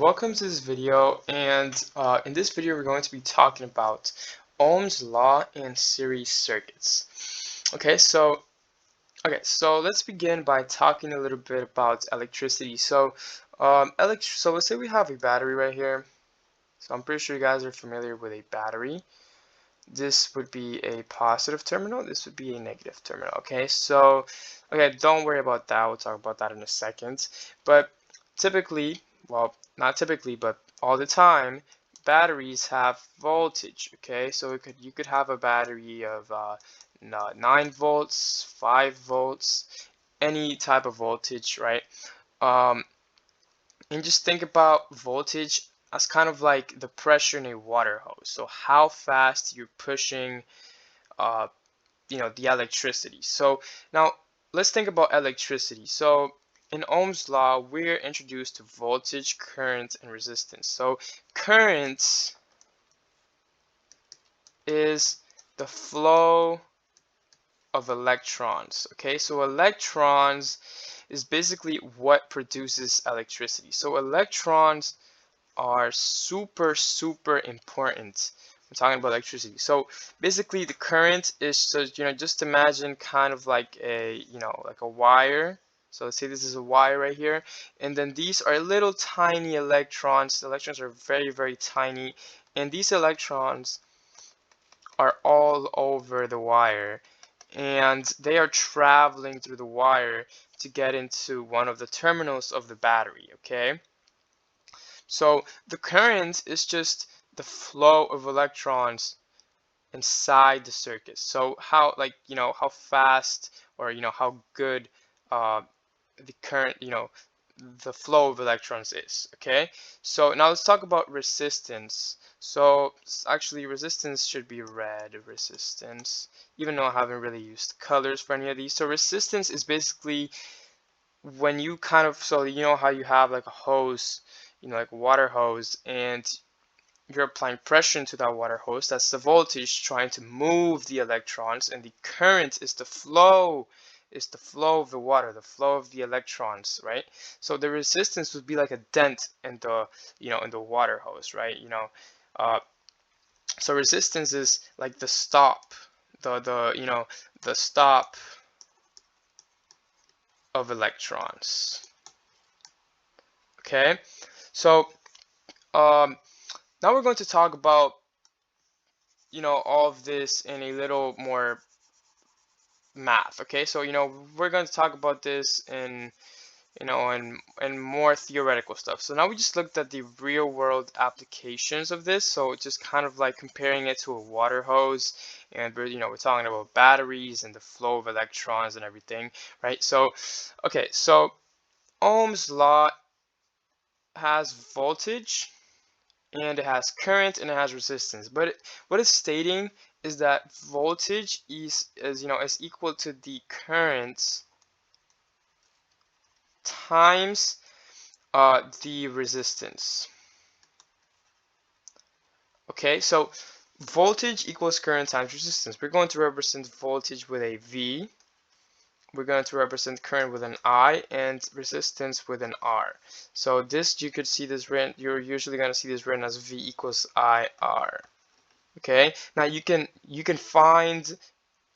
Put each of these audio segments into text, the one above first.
Welcome to this video, and in this video we're going to be talking about Ohm's law and series circuits. So let's begin by talking a little bit about electricity. So let's say we have a battery right here. So I'm pretty sure you guys are familiar with a battery. This would be a positive terminal, this would be a negative terminal. Okay, don't worry about that, we'll talk about that in a second. But typically, well, not typically, but all the time, batteries have voltage. Okay, so you could have a battery of 9 volts, 5 volts, any type of voltage, right? um, and just think about voltage as kind of like the pressure in a water hose. So how fast you're pushing uh, the electricity. So now let's think about electricity. So in Ohm's law, we're introduced to voltage, current, and resistance. So current is the flow of electrons. Okay, so electrons is basically what produces electricity. So electrons are super important. I'm talking about electricity. So basically the current is, so just imagine kind of like like a wire. So let's say this is a wire right here, and then these are little tiny electrons. The electrons are very tiny, and these electrons are all over the wire, and they are traveling through the wire to get into one of the terminals of the battery. Okay, so the current is just the flow of electrons inside the circuit. So how, like, how fast, or how good uh, the current, the flow of electrons is. Okay, so now let's talk about resistance. So actually resistance should be red, resistance, even though I haven't really used colors for any of these. So resistance is basically when you kind of, so how you have like a hose, like a water hose, and you're applying pressure into that water hose. That's the voltage trying to move the electrons, and the current is the flow, of the water, the flow of the electrons, right? So the resistance would be like a dent in the, in the water hose, right? Uh, so resistance is like the stop, the stop of electrons. Okay, so um, now we're going to talk about all of this in a little more math. Okay, so we're going to talk about this in in more theoretical stuff. So now we just looked at the real world applications of this, so just kind of like comparing it to a water hose, and we're talking about batteries and the flow of electrons and everything, right? So okay, so Ohm's law has voltage, and it has current, and it has resistance. But what it's stating is that voltage is equal to the current times the resistance. Okay, so voltage equals current times resistance. We're going to represent voltage with a V. We're going to represent current with an I, and resistance with an R. So this, you could see this written, you're usually going to see this written as V equals IR. Okay, now you can find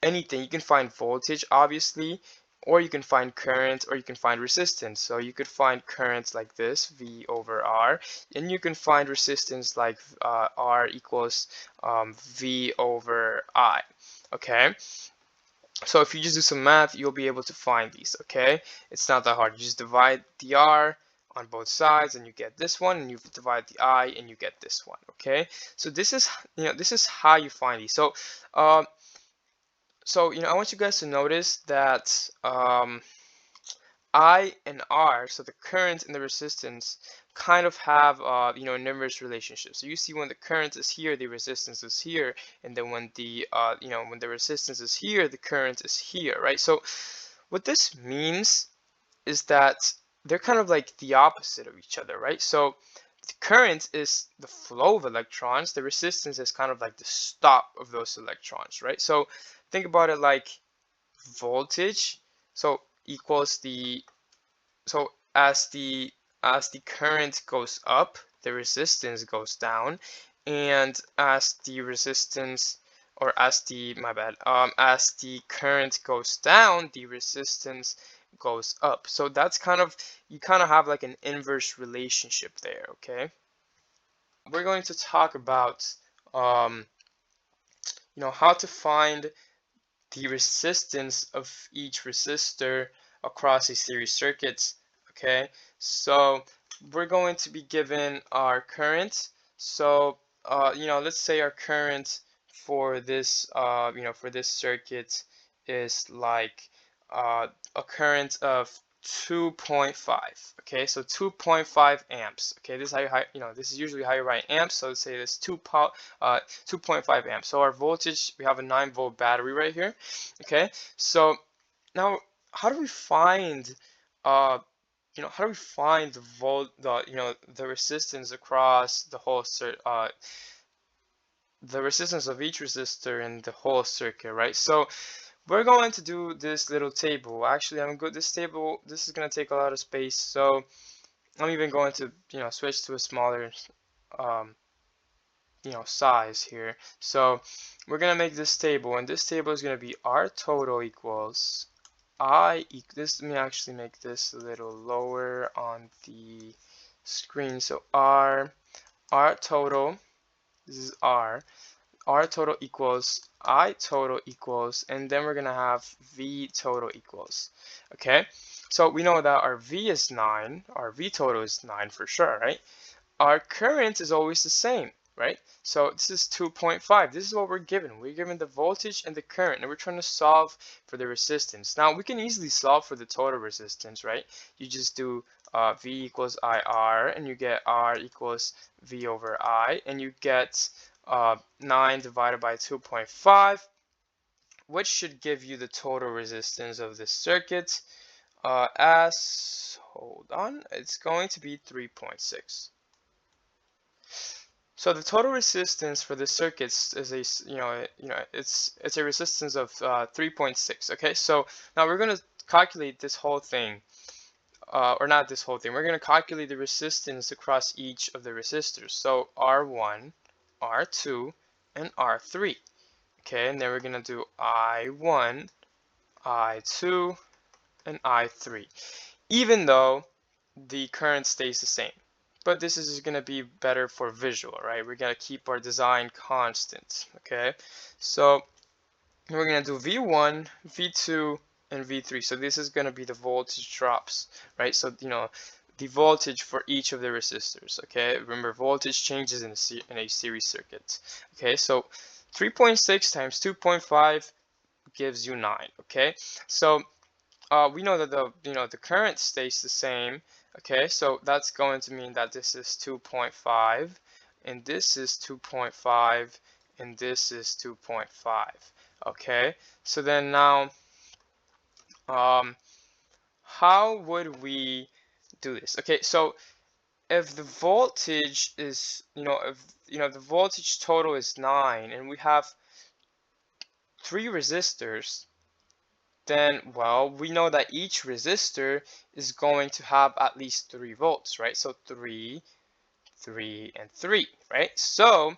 anything. You can find voltage, obviously, or you can find current, or you can find resistance. So you could find current like this, V over R, and you can find resistance like R equals V over I. Okay, so if you just do some math, you'll be able to find these. Okay, it's not that hard. You just divide the R on both sides, and you get this one, and you divide the I, and you get this one. Okay, so this is how you find these. So I want you guys to notice that I and R, so the current and the resistance, kind of have an inverse relationship. So you see, when the current is here, the resistance is here, and then when the when the resistance is here, the current is here, right? So what this means is that they're kind of like the opposite of each other, right? So the current is the flow of electrons, the resistance is kind of like the stop of those electrons, right? So think about it like voltage, so equals the, so as the as the current goes up, the resistance goes down, and as the resistance, or as the, my bad, as the current goes down, the resistance goes up. So that's kind of, you kind of have like an inverse relationship there, okay? We're going to talk about, how to find the resistance of each resistor across a series circuit. Okay, so we're going to be given our current. So let's say our current for this for this circuit is like a current of 2.5. Okay, so 2.5 amps. Okay, this is how you, this is usually how you write amps. So let's say this 2.5 amps. So our voltage, we have a 9-volt battery right here. Okay, so now how do we find how do we find the resistance across the whole the resistance of each resistor in the whole circuit, right? So we're going to do this little table. Actually, this table, this is going to take a lot of space, so I'm even going to switch to a smaller size here. So we're going to make this table, and this table is going to be R total equals let me actually make this a little lower on the screen. So R total, this is R total equals I total equals, and then we're gonna have V total equals. Okay, so we know that our V is 9, our V total is 9 for sure, right? Our current is always the same, right? So this is 2.5. This is what we're given. We're given the voltage and the current, and we're trying to solve for the resistance. Now we can easily solve for the total resistance, right? You just do V equals IR, and you get R equals V over I, and you get 9 divided by 2.5, which should give you the total resistance of this circuit hold on, it's going to be 3.6. So the total resistance for the circuits is it's a resistance of 3.6. Okay, so now we're going to calculate this whole thing, or not this whole thing. We're going to calculate the resistance across each of the resistors. So R1, R2, and R3. Okay, and then we're going to do I1, I2, and I3, even though the current stays the same. But this is going to be better for visual, right? We're going to keep our design constant, okay? So we're going to do V1, V2, and V3. So this is going to be the voltage drops, right? So, the voltage for each of the resistors, okay? Remember, voltage changes in a series circuit, okay? So 3.6 times 2.5 gives you 9, okay? So we know that the current stays the same. Okay, so that's going to mean that this is 2.5, and this is 2.5, and this is 2.5. Okay, so then now, how would we do this? Okay, so if the voltage is, if the voltage total is 9, and we have 3 resistors, then, well, we know that each resistor is going to have at least 3 volts, right? So 3, 3, and 3, right? So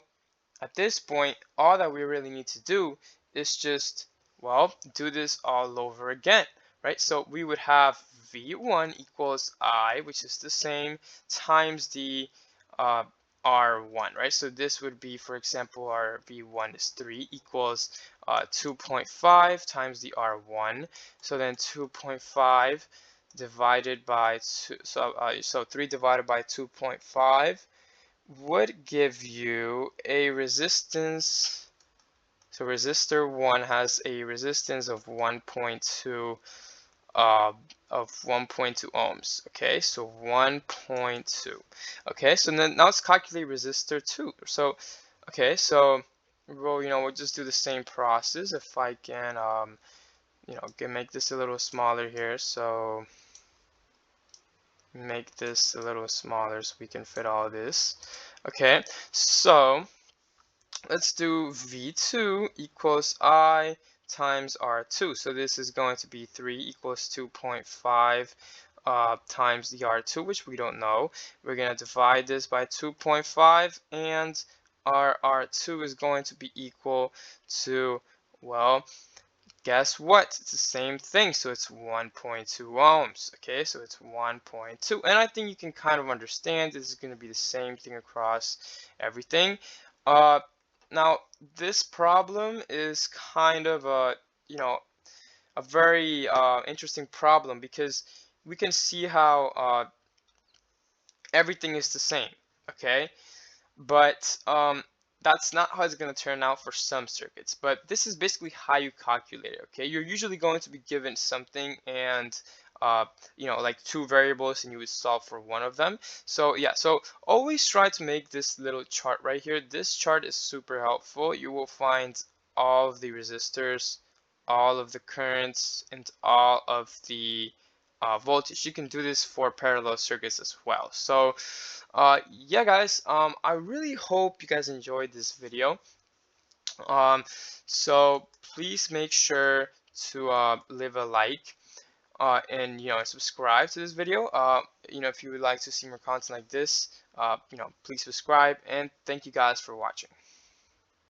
at this point, all that we really need to do is just, well, do this all over again, right? So we would have V1 equals I, which is the same, times the R1, right? So this would be, for example, our V1 is 3 equals 2.5 times the R1. So then 2.5 divided by 2, so 3 divided by 2.5 would give you a resistance. So resistor 1 has a resistance of 1.2 ohms. Okay, so 1.2. Okay, so then now let's calculate resistor 2. So okay, so we'll just do the same process. If I can make this a little smaller here, so make this a little smaller so we can fit all this. Okay, so let's do V2 equals I times R2. So this is going to be 3 equals 2.5 times the R2, which we don't know. We're going to divide this by 2.5, and our R2 is going to be equal to, well, guess what? It's the same thing, so it's 1.2 ohms. Okay, so it's 1.2, and I think you can kind of understand this is going to be the same thing across everything. Now, this problem is kind of a, a very interesting problem, because we can see how everything is the same, okay? But that's not how it's going to turn out for some circuits. But this is basically how you calculate it, okay? You're usually going to be given something, and like two variables, and you would solve for one of them. So yeah, so always try to make this little chart right here. This chart is super helpful. You will find all of the resistors, all of the currents, and all of the voltage. You can do this for parallel circuits as well. So yeah, guys, I really hope you guys enjoyed this video. So please make sure to leave a like, and subscribe to this video. If you would like to see more content like this, please subscribe, and thank you guys for watching.